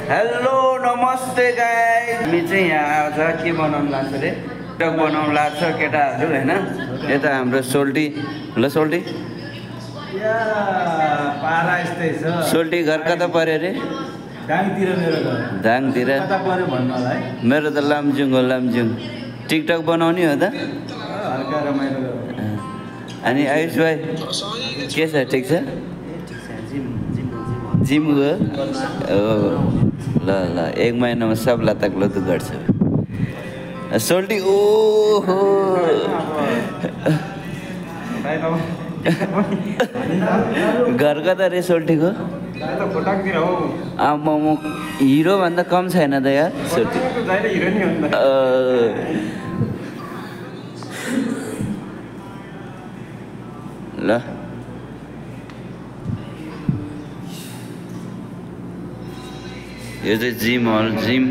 Hello नमस्ते guys. हामी चाहिँ यहाँ आज के बनाउनु लाग्छ रे? टिकटक बनाउनु लाग्छ केटाहरू हैन। यता हाम्रो सोल्टी ल सोल्टी पारा यस्तै छ। सोल्टी घर कता पर्यो रे? दाङतिर मेरो घर। दाङतिर कता पर्यो भन्नु होला है। मेरो त लामजुङ हो लामजुङ। टिकटक बनाउने हो त? हल्का रमाइलो गरौँ। अनि आयुष भाइ के छ ठिक छ? जिम हो? ल ल 1 महिनामा सब लतक गर्छ। सोल्टी ओहो घर कता रे सोल्टीको? आमा म हिरो भन्दा कम छैन त यार सोल्टी। ल यो चाहिँ जिम हल जिम